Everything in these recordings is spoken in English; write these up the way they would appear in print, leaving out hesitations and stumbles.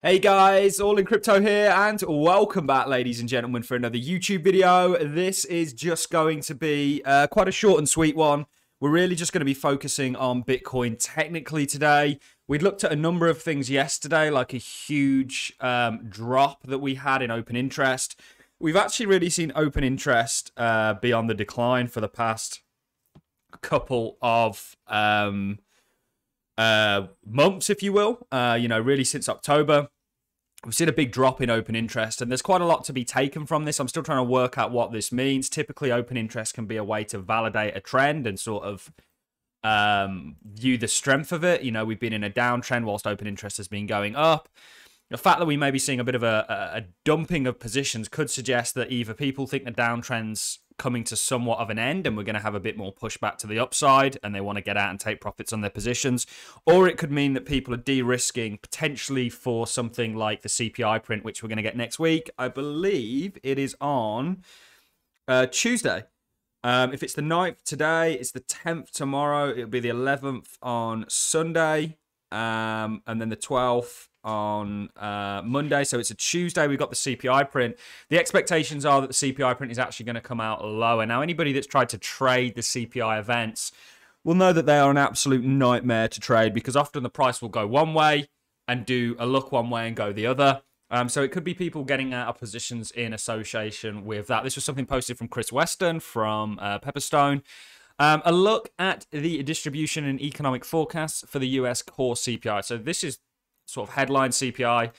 Hey guys, All in Crypto here, and welcome back, ladies and gentlemen, for another YouTube video. This is just going to be quite a short and sweet one. We're really just going to be focusing on Bitcoin technically today. We'd looked at a number of things yesterday, like a huge drop that we had in open interest. We've actually really seen open interest be on the decline for the past couple of months, if you will, really since October. We've seen a big drop in open interest, and there's quite a lot to be taken from this. I'm still trying to work out what this means. Typically, open interest can be a way to validate a trend and sort of view the strength of it. You know, we've been in a downtrend whilst open interest has been going up. The fact that we may be seeing a bit of a dumping of positions could suggest that either people think the downtrend's coming to somewhat of an end and we're going to have a bit more pushback to the upside and they want to get out and take profits on their positions, or it could mean that people are de-risking potentially for something like the CPI print, which we're going to get next week. I believe it is on Tuesday. If it's the 9th today, it's the 10th tomorrow. It'll be the 11th on Sunday, and then the 12th on Monday. So it's a Tuesday. We've got the CPI print. The expectations are that the CPI print is actually going to come out lower. Now, anybody that's tried to trade the CPI events will know that they are an absolute nightmare to trade, because often the price will go one way and do a look one way and go the other. So it could be people getting out of positions in association with that. This was something posted from Chris Weston from Pepperstone. A look at the distribution and economic forecasts for the US core CPI. So this is sort of headline CPI.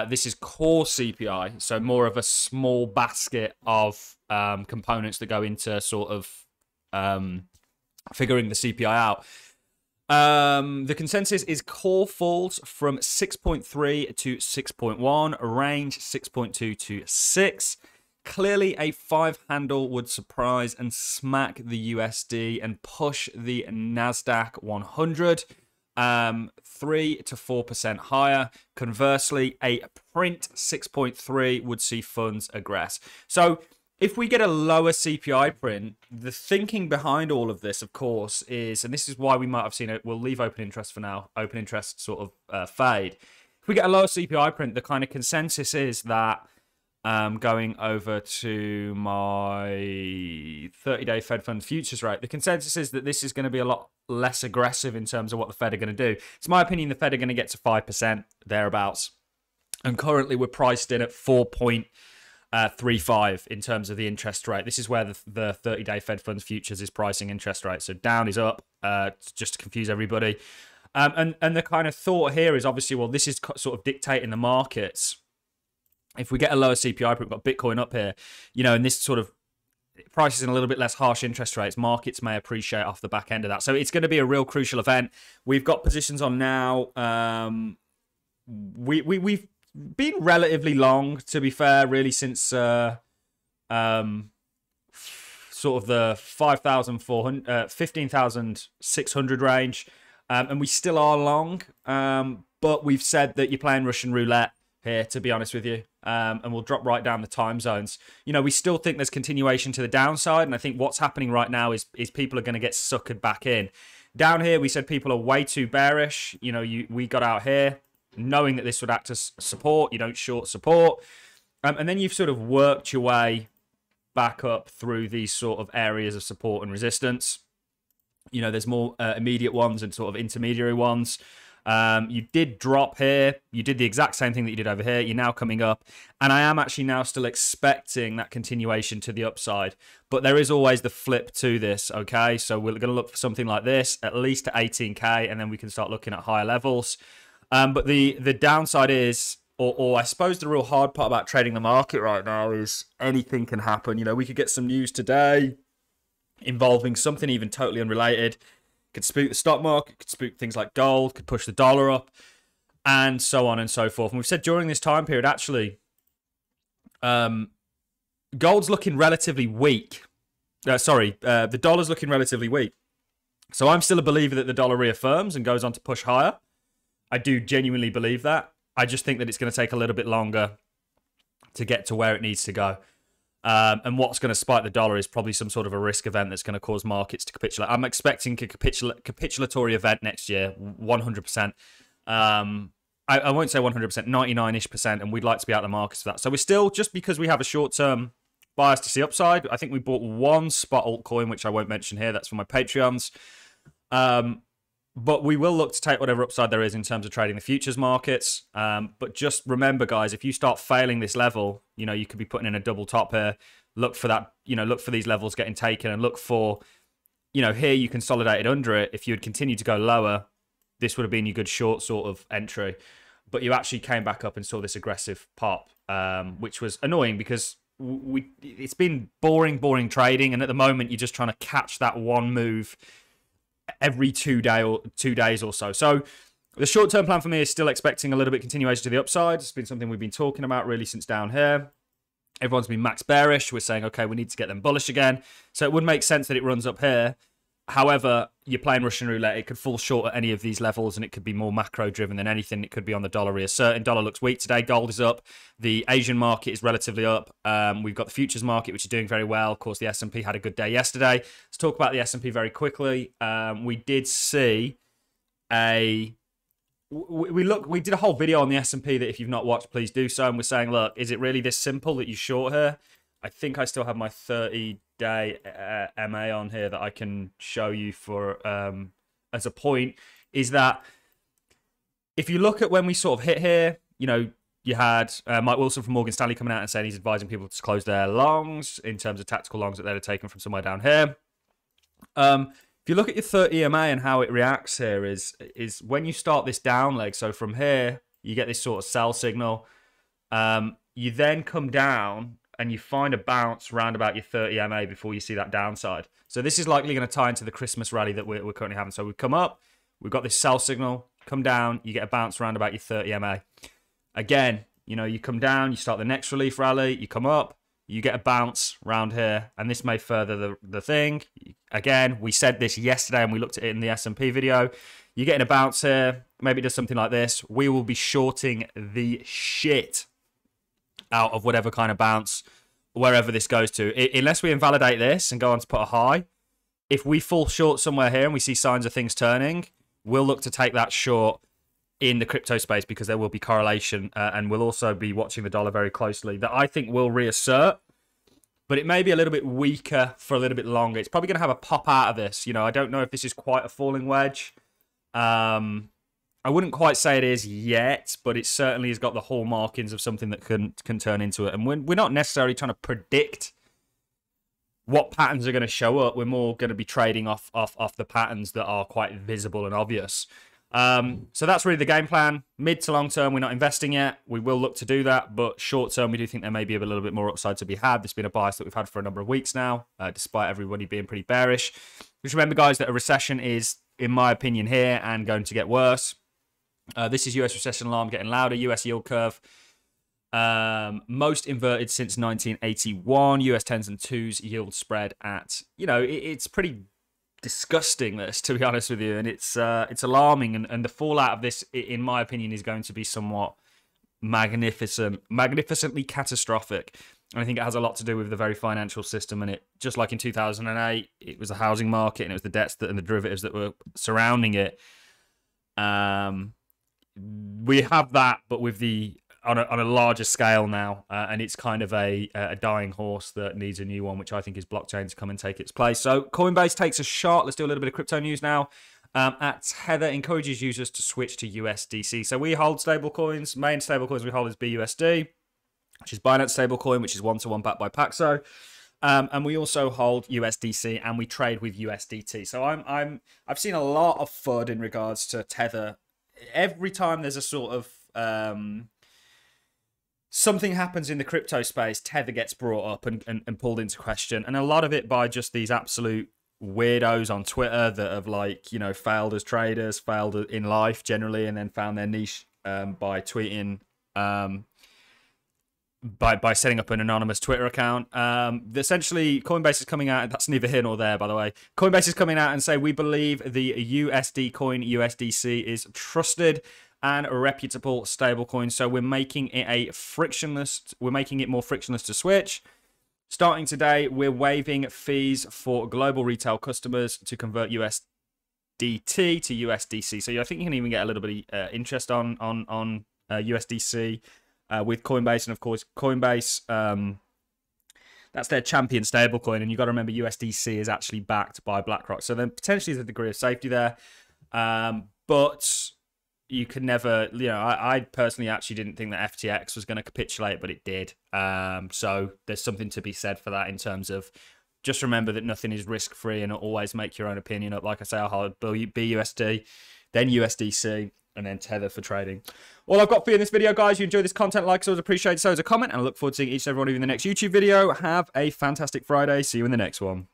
This is core CPI, so more of a small basket of components that go into sort of figuring the CPI out. The consensus is core falls from 6.3 to 6.1, range 6.2 to 6. Clearly, a 5 handle would surprise and smack the USD and push the NASDAQ 100 3 to 4% higher. Conversely, a print 6.3 would see funds aggress. So if we get a lower CPI print, the thinking behind all of this, of course, is, and this is why we might have seen it, we'll leave open interest for now, open interest sort of fade. If we get a lower CPI print, the kind of consensus is that going over to my 30-day Fed Fund futures rate, the consensus is that this is going to be a lot less aggressive in terms of what the Fed are going to do. It's my opinion the Fed are going to get to 5%, thereabouts. And currently we're priced in at 4.35 in terms of the interest rate. This is where the 30-day Fed Funds futures is pricing interest rate. So down is up, just to confuse everybody. And the kind of thought here is obviously, well, this is sort of dictating the markets. If we get a lower CPI, we've got Bitcoin up here, and this sort of prices in a little bit less harsh interest rates, markets may appreciate off the back end of that. So it's going to be a real crucial event. We've got positions on now. We've been relatively long, to be fair, really since sort of the 15,600 range, and we still are long. But we've said that you're playing Russian roulette here, to be honest with you, and we'll drop right down the time zones. We still think there's continuation to the downside, and I think what's happening right now is people are going to get suckered back in. Down here, we said people are way too bearish. We got out here knowing that this would act as support. You don't short support, and then you've sort of worked your way back up through these sort of areas of support and resistance. There's more immediate ones and sort of intermediary ones. You did drop here. You did the exact same thing that you did over here. You're now coming up. And I am actually now still expecting that continuation to the upside. But there is always the flip to this, okay? So we're going to look for something like this, at least to 18K, and then we can start looking at higher levels. But the downside is, or I suppose the real hard part about trading the market right now is anything can happen. We could get some news today involving something even totally unrelated. Could spook the stock market, could spook things like gold, could push the dollar up, and so on and so forth. And we've said during this time period, actually, gold's looking relatively weak. The dollar's looking relatively weak. So I'm still a believer that the dollar reaffirms and goes on to push higher. I do genuinely believe that. I just think that it's going to take a little bit longer to get to where it needs to go. And what's going to spike the dollar is probably some sort of a risk event that's going to cause markets to capitulate. I'm expecting a capitulatory event next year, 100%. I won't say 100%, 99-ish%, and we'd like to be out of the markets for that. So we're still, just because we have a short-term bias to see upside, I think we bought one spot altcoin, which I won't mention here. That's for my Patreons. But we will look to take whatever upside there is in terms of trading the futures markets. But just remember, guys, if you start failing this level, you could be putting in a double top here. Look for that, look for these levels getting taken, and look for, here you consolidated under it. If you had continued to go lower, this would have been your good short sort of entry. But you actually came back up and saw this aggressive pop, which was annoying because it's been boring trading, and at the moment you're just trying to catch that one move every 2 days or so. So the short-term plan for me is still expecting a little bit continuation to the upside. It's been something we've been talking about really since down here. Everyone's been max bearish. We're saying, okay, we need to get them bullish again. So it would make sense that it runs up here. However, you're playing Russian roulette. It could fall short at any of these levels, and it could be more macro-driven than anything. It could be on the dollar reasserting. Dollar looks weak today. Gold is up. The Asian market is relatively up. We've got the futures market, which is doing very well. Of course, the S&P had a good day yesterday. Let's talk about the S&P very quickly. We did see a... We did a whole video on the S&P that if you've not watched, please do so. And we're saying, look, is it really this simple that you short here? I think I still have my 30-day MA on here that I can show you for as a point. Is that if you look at when we sort of hit here, you had Mike Wilson from Morgan Stanley coming out and saying he's advising people to close their longs in terms of tactical longs that they'd have taken from somewhere down here. If you look at your 30 EMA and how it reacts here is when you start this down leg. So from here, you get this sort of sell signal. You then come down and you find a bounce round about your 30 MA before you see that downside. So this is likely going to tie into the Christmas rally that we're currently having. So we've come up, we've got this sell signal, come down, you get a bounce round about your 30 MA. Again, you come down, you start the next relief rally, you come up, you get a bounce round here, and this may further the thing. Again, we said this yesterday and we looked at it in the S&P video. You're getting a bounce here, maybe it does something like this. We will be shorting the shit out of whatever kind of bounce, wherever this goes to. Unless we invalidate this and go on to put a high, if we fall short somewhere here and we see signs of things turning, we'll look to take that short in the crypto space because there will be correlation, and we'll also be watching the dollar very closely. That I think will reassert, but it may be a little bit weaker for a little bit longer. It's probably going to have a pop out of this. I don't know if this is quite a falling wedge. I wouldn't quite say it is yet, but it certainly has got the hallmarkings of something that can turn into it. And we're not necessarily trying to predict what patterns are going to show up. We're more going to be trading off the patterns that are quite visible and obvious. So that's really the game plan. Mid to long term, we're not investing yet. We will look to do that, but short term, we do think there may be a little bit more upside to be had. There's been a bias that we've had for a number of weeks now, despite everybody being pretty bearish. Just remember, guys, that a recession is, in my opinion, here and going to get worse. This is US recession alarm getting louder. US yield curve. Most inverted since 1981. US 10s and 2s yield spread at, it's pretty disgusting, this, to be honest with you. And it's alarming. And the fallout of this, in my opinion, is going to be somewhat magnificently catastrophic. And I think it has a lot to do with the very financial system. And it, just like in 2008, it was the housing market and it was the debts and the derivatives that were surrounding it. We have that, but with on a larger scale now, and it's kind of a dying horse that needs a new one, which I think is blockchain to come and take its place. So Coinbase takes a shot. Let's do a little bit of crypto news now. Tether encourages users to switch to USDC. So we hold stablecoins. Main stablecoins we hold is BUSD, which is Binance stablecoin, which is one-to-one backed by Paxo. And we also hold USDC, and we trade with USDT. So I've seen a lot of FUD in regards to Tether. Every time there's a sort of something happens in the crypto space, Tether gets brought up and pulled into question. And a lot of it by just these absolute weirdos on Twitter that have failed as traders, failed in life generally, and then found their niche by tweeting, by setting up an anonymous Twitter account. Essentially, Coinbase is coming out, that's neither here nor there, by the way. Coinbase is coming out and say, we believe the USD coin USDC is trusted and a reputable stablecoin. So we're making it more frictionless to switch. Starting today, we're waiving fees for global retail customers to convert USD USDT to USDC. So I think you can even get a little bit of interest on USDC with Coinbase. And of course, Coinbase, that's their champion stablecoin. And you've got to remember USDC is actually backed by BlackRock. So then potentially there's a degree of safety there. But you could never, you know, I personally actually didn't think that FTX was going to capitulate, but it did. So there's something to be said for that in terms of just remember that nothing is risk-free and always make your own opinion up. Like I say, I'll hold BUSD, then USDC, and then Tether for trading. All I've got for you in this video, guys. You enjoy this content, like, so always appreciate it. So as a comment, and I look forward to seeing each and every one of you in the next YouTube video. Have a fantastic Friday. See you in the next one.